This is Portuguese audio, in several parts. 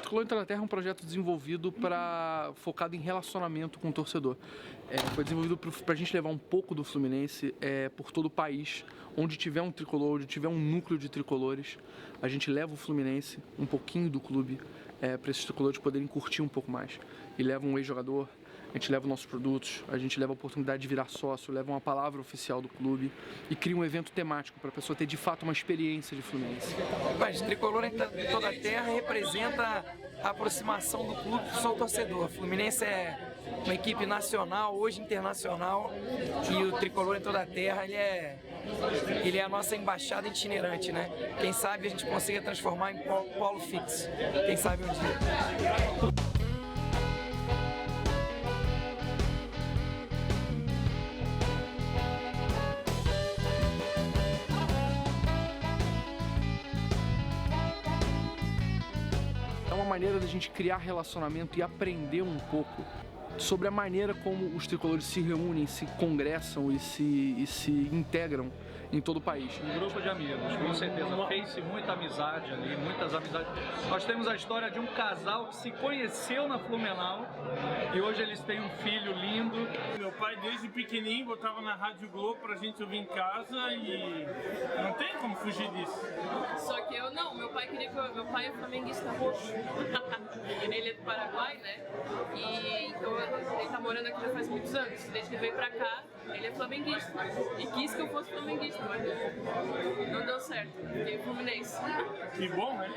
Tricolor Entra na Terra é um projeto desenvolvido focado em relacionamento com o torcedor. Foi desenvolvido para a gente levar um pouco do Fluminense por todo o país. Onde tiver um tricolor, onde tiver um núcleo de tricolores, a gente leva o Fluminense, um pouquinho do clube, para esses tricolores poderem curtir um pouco mais. E leva um ex-jogador, a gente leva os nossos produtos, a gente leva a oportunidade de virar sócio, leva uma palavra oficial do clube e cria um evento temático para a pessoa ter de fato uma experiência de Fluminense. Mas Tricolor em toda a terra representa a aproximação do clube com o seu torcedor. O Fluminense é uma equipe nacional, hoje internacional, e o Tricolor em toda a terra ele é a nossa embaixada itinerante, né? Quem sabe a gente consiga transformar em polo fixo. Quem sabe um dia. É uma maneira da gente criar relacionamento e aprender um pouco sobre a maneira como os tricolores se reúnem, se congressam e se integram em todo o país. Um grupo de amigos, com certeza, fez-se muita amizade ali, muitas amizades. Nós temos a história de um casal que se conheceu na Flumenau e hoje eles têm um filho lindo. Meu pai desde pequenininho botava na Rádio Globo pra gente ouvir em casa e não tem como fugir disso. Só que eu não, meu pai queria que meu pai é flamenguista roxo. Ele é do Paraguai, né? E então ele tá morando aqui já faz muitos anos. Desde que veio pra cá, ele é flamenguista. E quis que eu fosse flamenguista, mas não deu certo. Fiquei Fluminense. Que bom, né?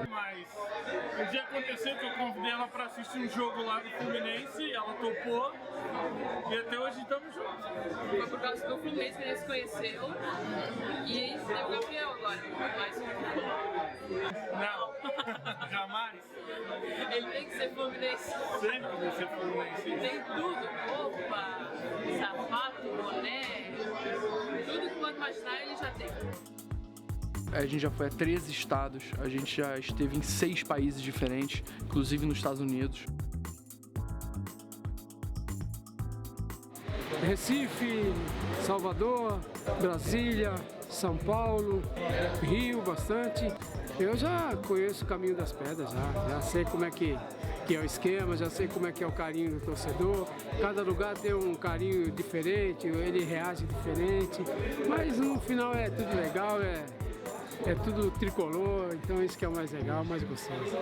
Mas um dia aconteceu que eu convidei ela pra assistir um jogo lá do Fluminense, ela topou e até hoje estamos juntos. Foi por causa do Fluminense que a gente se conheceu e tem o Gabriel agora. Mas Não, jamais. ele tem que ser Fluminense. Sempre vai ser Fluminense. Tem tudo, roupa, sapato, boné, tudo que pode imaginar ele já tem. A gente já foi a 13 estados, a gente já esteve em 6 países diferentes, inclusive nos Estados Unidos. Recife, Salvador, Brasília, São Paulo, Rio bastante. Eu já conheço o Caminho das Pedras, já sei como é que é o esquema, já sei como é que é o carinho do torcedor. Cada lugar tem um carinho diferente, ele reage diferente, mas no final é tudo legal, é tudo tricolor, então isso que é o mais legal, o mais gostoso.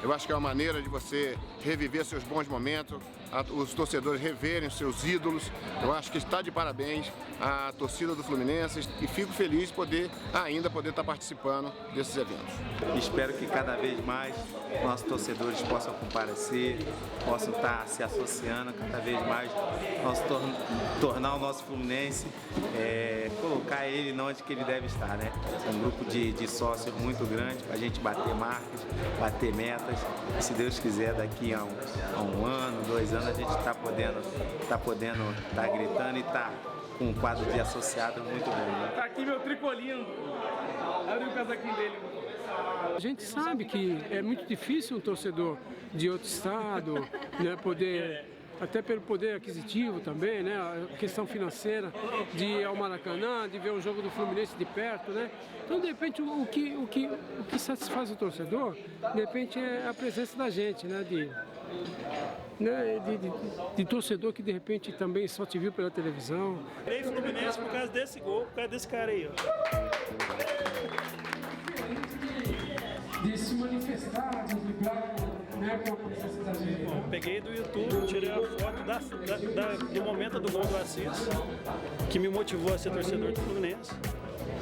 Eu acho que é uma maneira de você reviver seus bons momentos, os torcedores reverem os seus ídolos. Eu acho que está de parabéns a torcida do Fluminense e fico feliz de ainda poder estar participando desses eventos. Espero que cada vez mais nossos torcedores possam comparecer, possam estar se associando cada vez mais, tornar o nosso Fluminense, colocar ele onde que ele deve estar, né? Um grupo de sócios muito grande para a gente bater marcas, bater metas. E, se Deus quiser, daqui a um ano, 2 anos, a gente está podendo estar gritando e estar com um quadro de associado muito bom. Né? Tá aqui meu tricolindo. Abre o casaquinho dele. A gente sabe que é muito difícil um torcedor de outro estado, né, poder, até pelo poder aquisitivo também, né, a questão financeira, de ir ao Maracanã, de ver o jogo do Fluminense de perto, né. Então, de repente, o que satisfaz o torcedor, de repente, é a presença da gente, né, de torcedor que de repente também só te viu pela televisão. Três Fluminense por causa desse gol, por causa desse cara aí, ó. De se manifestar, de vibrar, né, com a presença da gente. Bom, peguei do YouTube, tirei a foto do momento do gol do Assis, que me motivou a ser torcedor do Fluminense.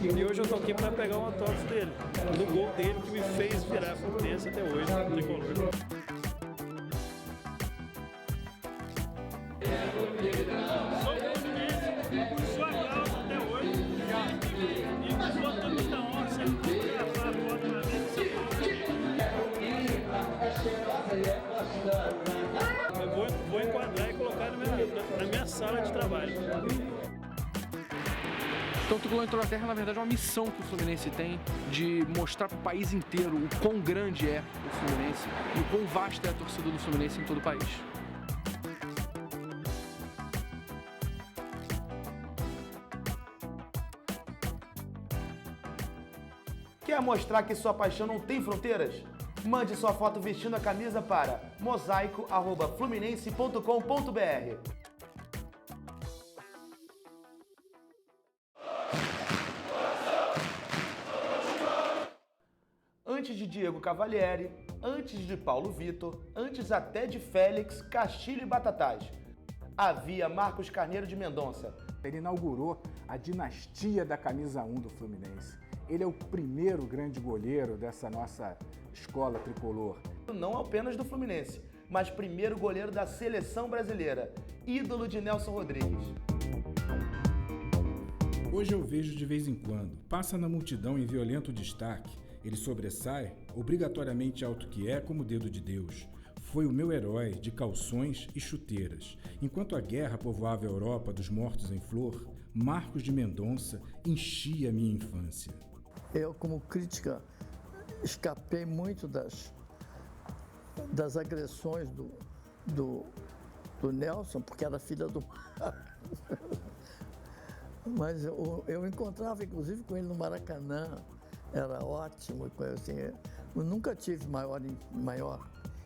E hoje eu tô aqui para pegar um autógrafo dele, do gol dele que me fez virar Fluminense até hoje, tricolor. Sou Fluminense por sua causa até hoje. E os motoristas da honra sempre gravar a foto na minha. Eu vou enquadrar e colocar na minha sala de trabalho. Então o Tricolor Entrou na Terra, na verdade, é uma missão que o Fluminense tem de mostrar para o país inteiro o quão grande é o Fluminense e o quão vasta é a torcida do Fluminense em todo o país. Quer mostrar que sua paixão não tem fronteiras? Mande sua foto vestindo a camisa para mosaico@fluminense.com.br. Antes de Diego Cavalieri, antes de Paulo Vitor, antes até de Félix, Castilho e Batatais, havia Marcos Carneiro de Mendonça. Ele inaugurou a dinastia da camisa 1 do Fluminense. Ele é o primeiro grande goleiro dessa nossa escola tricolor. Não apenas do Fluminense, mas primeiro goleiro da seleção brasileira, ídolo de Nelson Rodrigues. Hoje eu vejo de vez em quando, passa na multidão em violento destaque. Ele sobressai, obrigatoriamente alto que é, como o dedo de Deus. Foi o meu herói de calções e chuteiras. Enquanto a guerra povoava a Europa dos mortos em flor, Marcos de Mendonça enchia a minha infância. Eu, como crítica, escapei muito das agressões do Nelson, porque era filha do Marcos. Mas eu encontrava, inclusive, com ele no Maracanã. Era ótimo, assim, eu nunca tive maior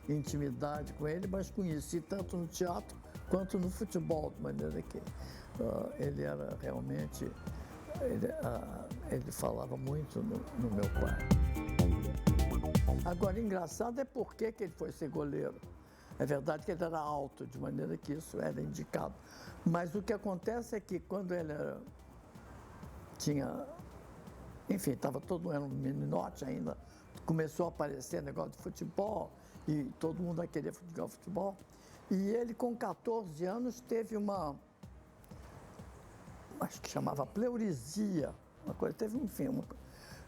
intimidade com ele, mas conheci tanto no teatro quanto no futebol, de maneira que ele era realmente, ele falava muito no meu pai. Agora, engraçado é por que ele foi ser goleiro. É verdade que ele era alto, de maneira que isso era indicado. Mas o que acontece é que quando ele enfim, era um meninote ainda, começou a aparecer negócio de futebol e todo mundo queria jogar futebol. E ele, com 14 anos, teve acho que chamava pleurisia, uma coisa,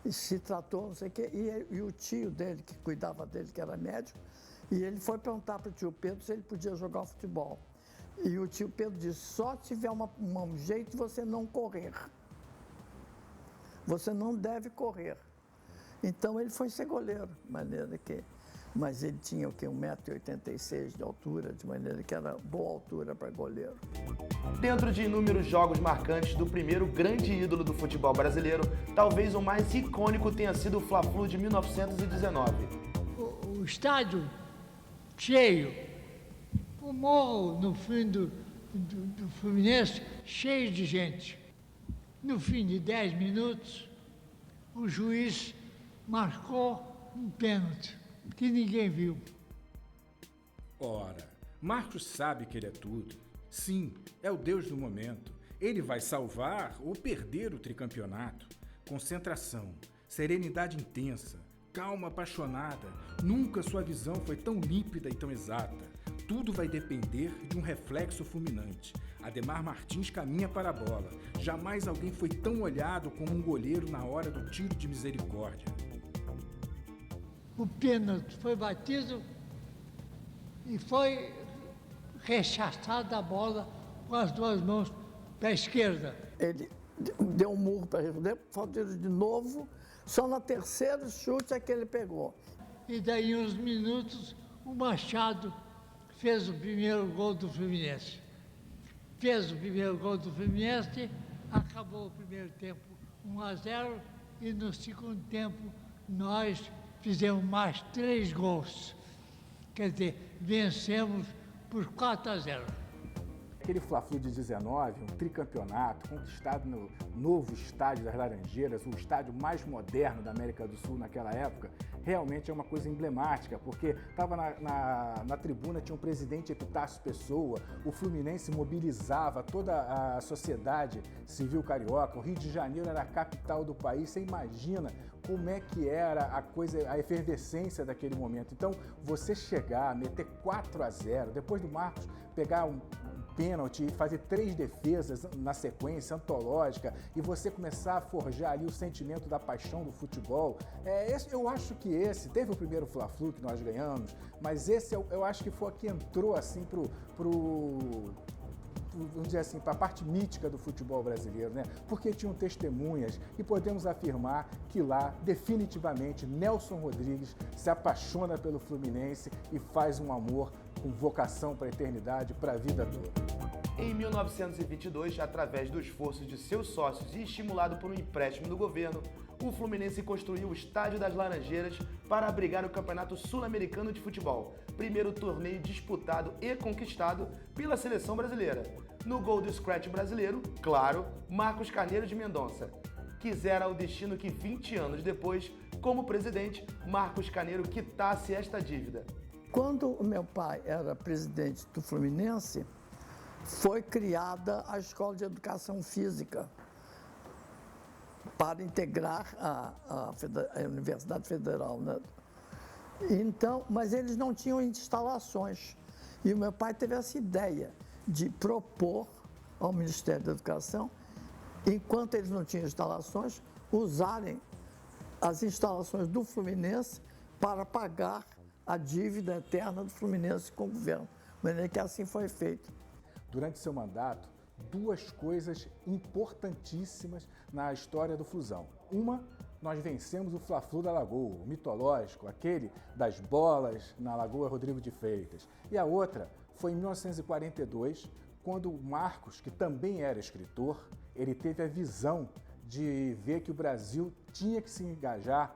e se tratou, não sei o quê, e o tio dele, que cuidava dele, que era médico, e ele foi perguntar para o tio Pedro se ele podia jogar futebol. E o tio Pedro disse, só tiver um jeito de você não correr. Você não deve correr. Então ele foi ser goleiro, de maneira que... Mas ele tinha o quê? 1,86 m de altura, de maneira que era boa altura para goleiro. Dentro de inúmeros jogos marcantes do primeiro grande ídolo do futebol brasileiro, talvez o mais icônico tenha sido o Fla-Flu de 1919. O estádio cheio, o morro no fim do Fluminense cheio de gente. No fim de 10 minutos, o juiz marcou um pênalti, que ninguém viu. Ora, Marcos sabe que ele é tudo. Sim, é o Deus do momento. Ele vai salvar ou perder o tricampeonato. Concentração, serenidade intensa, calma apaixonada. Nunca sua visão foi tão límpida e tão exata. Tudo vai depender de um reflexo fulminante. Ademar Martins caminha para a bola. Jamais alguém foi tão olhado como um goleiro na hora do tiro de misericórdia. O pênalti foi batido e foi rechaçada a bola com as duas mãos para a esquerda. Ele deu um murro para ele, faltou de novo, só no terceiro chute é que ele pegou. E daí uns minutos, o Machado fez o primeiro gol do Fluminense. Fez o primeiro gol do Fluminense, acabou o primeiro tempo 1-0 e no segundo tempo nós fizemos mais 3 gols. Quer dizer, vencemos por 4-0. Aquele Fla-Flu de 19, um tricampeonato conquistado no novo estádio das Laranjeiras, o estádio mais moderno da América do Sul naquela época, realmente é uma coisa emblemática, porque estava na tribuna, tinha um presidente Epitácio Pessoa, o Fluminense mobilizava toda a sociedade civil carioca, o Rio de Janeiro era a capital do país, você imagina como é que era a efervescência daquele momento. Então, você chegar, meter 4-0, depois do Marcos pegar um pênalti e fazer 3 defesas na sequência antológica e você começar a forjar ali o sentimento da paixão do futebol, eu acho que teve o primeiro Fla-Flu que nós ganhamos, mas esse eu acho que foi o que entrou assim vamos dizer assim, para a parte mítica do futebol brasileiro, né? Porque tinham testemunhas e podemos afirmar que lá, definitivamente, Nelson Rodrigues se apaixona pelo Fluminense e faz um amor com vocação para a eternidade, para a vida toda. Em 1922, através do esforço de seus sócios e estimulado por um empréstimo do governo, o Fluminense construiu o Estádio das Laranjeiras para abrigar o Campeonato Sul-Americano de Futebol, primeiro torneio disputado e conquistado pela seleção brasileira. No gol do scratch brasileiro, claro, Marcos Carneiro de Mendonça. Quisera o destino que 20 anos depois, como presidente, Marcos Carneiro quitasse esta dívida. Quando o meu pai era presidente do Fluminense, foi criada a Escola de Educação Física para integrar a Universidade Federal, né? Então, mas eles não tinham instalações. E o meu pai teve essa ideia de propor ao Ministério da Educação, enquanto eles não tinham instalações, usarem as instalações do Fluminense para pagar a dívida eterna do Fluminense com o governo. De maneira que assim foi feito. Durante seu mandato, duas coisas importantíssimas na história do Flusão. Uma, nós vencemos o Fla-Flu da Lagoa, o mitológico, aquele das bolas na Lagoa Rodrigo de Freitas. E a outra foi em 1942, quando o Marcos, que também era escritor, ele teve a visão de ver que o Brasil tinha que se engajar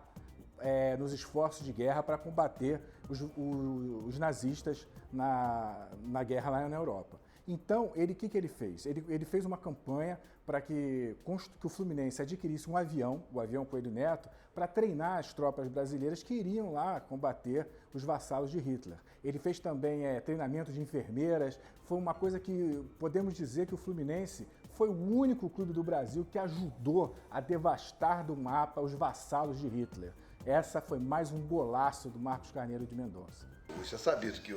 nos esforços de guerra para combater os nazistas na guerra lá na Europa. Então, o que ele fez? Ele fez uma campanha para que o Fluminense adquirisse um avião, o avião Coelho Neto, para treinar as tropas brasileiras que iriam lá combater os vassalos de Hitler. Ele fez também treinamento de enfermeiras. Foi uma coisa que podemos dizer que o Fluminense foi o único clube do Brasil que ajudou a devastar do mapa os vassalos de Hitler. Essa foi mais um golaço do Marcos Carneiro de Mendonça. Isso é sabido que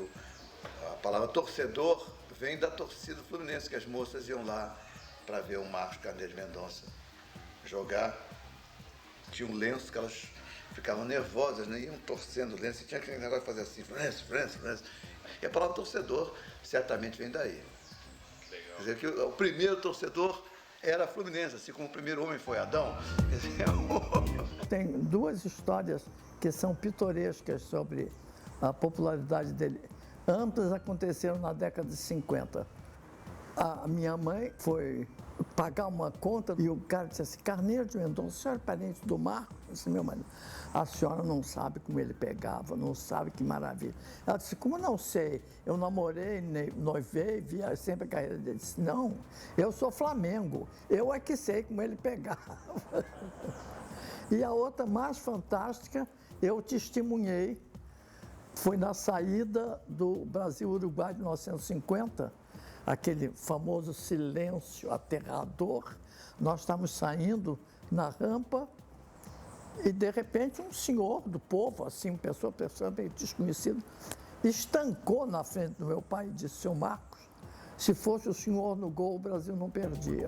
a palavra torcedor vem da torcida do Fluminense, que as moças iam lá para ver o Marcos Carneiro de Mendonça jogar. Tinha um lenço que elas ficavam nervosas, né? Iam torcendo o lenço e tinha aquele negócio de fazer assim, Fluminense. E a palavra torcedor certamente vem daí. Quer dizer que o primeiro torcedor era Fluminense, assim como o primeiro homem foi Adão. Tem duas histórias que são pitorescas sobre a popularidade dele. Ambas aconteceram na década de 50. A minha mãe foi pagar uma conta e o cara disse assim: Carneiro de Mendonça, o senhor é parente do Marcos? Eu disse: meu marido, a senhora não sabe como ele pegava, não sabe que maravilha. Ela disse: como não sei? Eu namorei, noivei, via sempre a carreira dele. Eu disse: não, eu sou Flamengo, eu é que sei como ele pegava. E a outra mais fantástica, eu testemunhei, foi na saída do Brasil-Uruguai de 1950, aquele famoso silêncio aterrador. Nós estávamos saindo na rampa e, de repente, um senhor do povo, assim, pessoa meio desconhecida, estancou na frente do meu pai e disse: seu Marcos, se fosse o senhor no gol, o Brasil não perdia.